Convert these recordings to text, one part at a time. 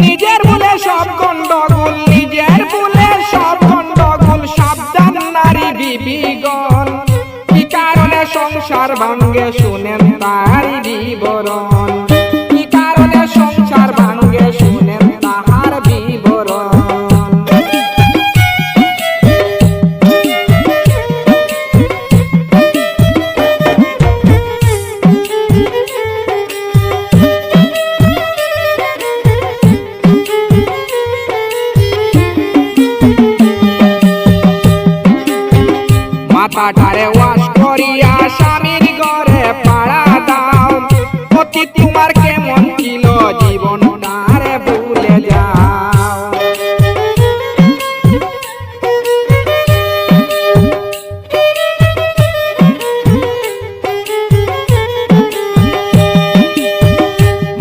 নিজের ভুলে সব গন্ডগোল, নিজের ভুলে সব গন্ডগোল, সাবধান নারী বিবিগণ। কি কারণে সংসার ভাঙ্গে শুনেন তার বিবরণ, কি কারণে সংসার ভাঙ্গে শুনেন তাহার বিবরণ। মাথাটারে ওয়াশ করিয়া স্বামীর ঘরে পাড়া দাও, অতীত তোমার কেমন ছিল জীবনটারে ভুলে যাও।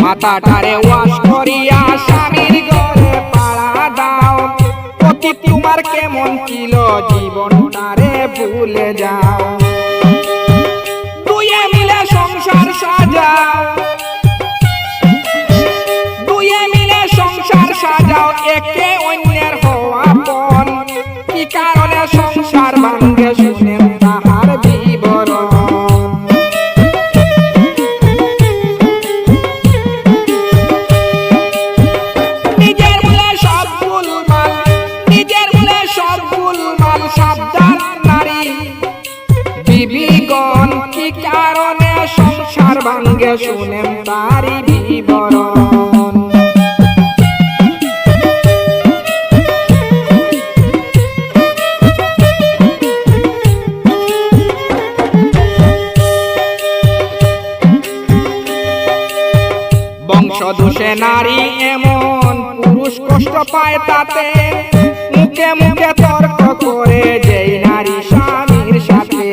মাথাটারে ওয়াশ করিয়া স্বামীর ঘরে পাড়া দাও, অতীত তোমার কেমন ছিল জীবনটারে ভুলে যাও। দুয়ে মিলে সংসার সাজাও, দুয়ে মিলে সংসার সাজাও, একে অন্যের হওয়া পণ। কি কারণে সংসার ভাঙ্গে শুনেন তাহার বিবরণ। নিজের ভুলে সব ভুলমাল, নিজের ভুলে সব ভুলমাল, সাবধান নারী বিবিগণ। কি কারণে সংসার ভাঙ্গে শুনেন তারি বিবরণ। বংশদোষে নারী এমন, পুরুষ কষ্ট পায় তাতে, মুখে মুখে তর্ক করে যেই নারী স্বামীর সাথে।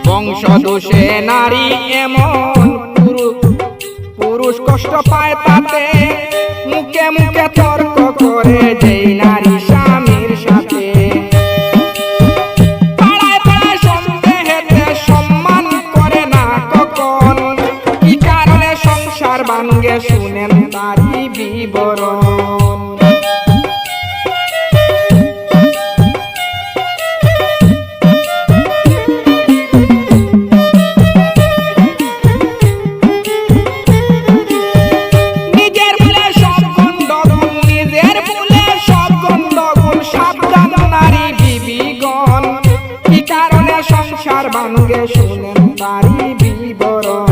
বংশদোষে নারী এমন, পুরুষ কষ্ট পায় তাতে, মুখে মুখে তর্ক করে যেই নারী স্বামীর সাথে। পাড়ায় পাড়ায় সন্দেহেতে সম্মান করে না কখন। কি কারণে সংসার ভাঙ্গে শুনেন তারি বিবরণ। নিজের ভুলে সব গন্ডগোল, নিজের ভুলে সব গন্ডগোল, সাবধান নারী বিবিগণ। কি কারণে সংসার ভাঙ্গে শুনেন তারি বিবরণ।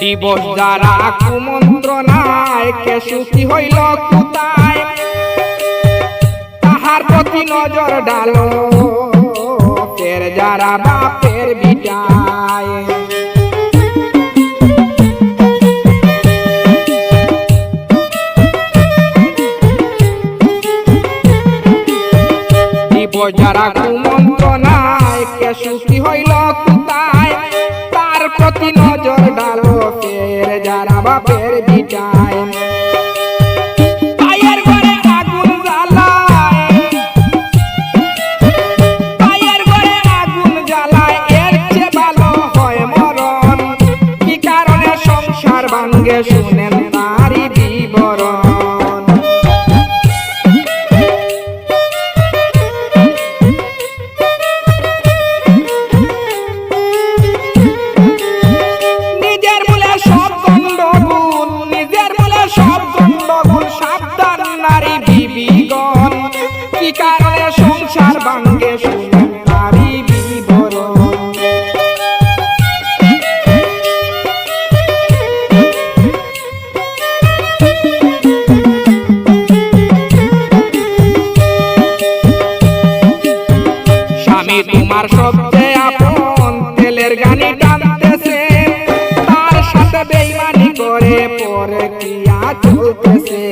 দিবস যারা কুমন্ত্রণায়, কে সুখী হইল কোথায়, তাহার প্রতি নজর ডালো ফের যারা বাপের বিটায়। দিবস যারা কুমন্ত্রণায়, কে সুখী হইল কোথায়, তার প্রতি নজর ডালো ফের যারা বাপের বিটায়। পায়ের ঘরে আগুন জ্বালায়, পায়ের ঘরে আগুন জ্বালায়, এর চেয়ে ভালো হয় মরণ। কি কারণে সংসার ভাঙ্গে শুনেন তারি বিবরণ। নিজের ভুলে সব গন্ডগোল, নিজের ভুলে সব গন্ডগোল, সাবধান নারী বিবিগণ। কি কারণে সংসার ভাঙ্গে শুনেন তারি বিবরণ। স্বামী তোমার সবচেয়ে আপন, তেলের গানি টানতেছে, তার সাথে বেইমানি করে পরে কিয়া চলতেছে।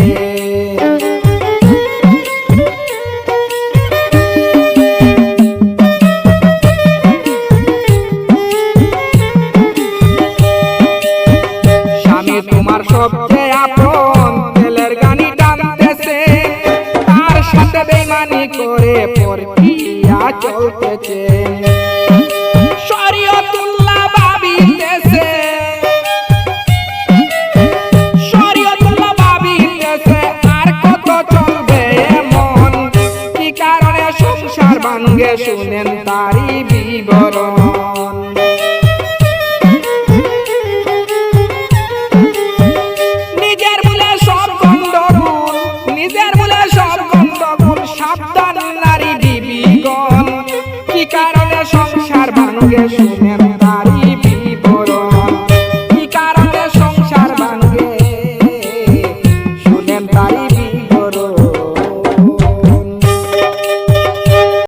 ঘরে প্রক্রিয়া চলতেছে শরীয়তুল্লাহ ভাবিতেছে শরীয়তুল্লাহ ভাবিতেছে আর কত চলবে এমন কি কারণে সংসার ভাঙ্গে শুনেন তারি বিবরণ নিজের বলে সব গন্ডগোল সাবধান নারী বিবিগণ কি কারণে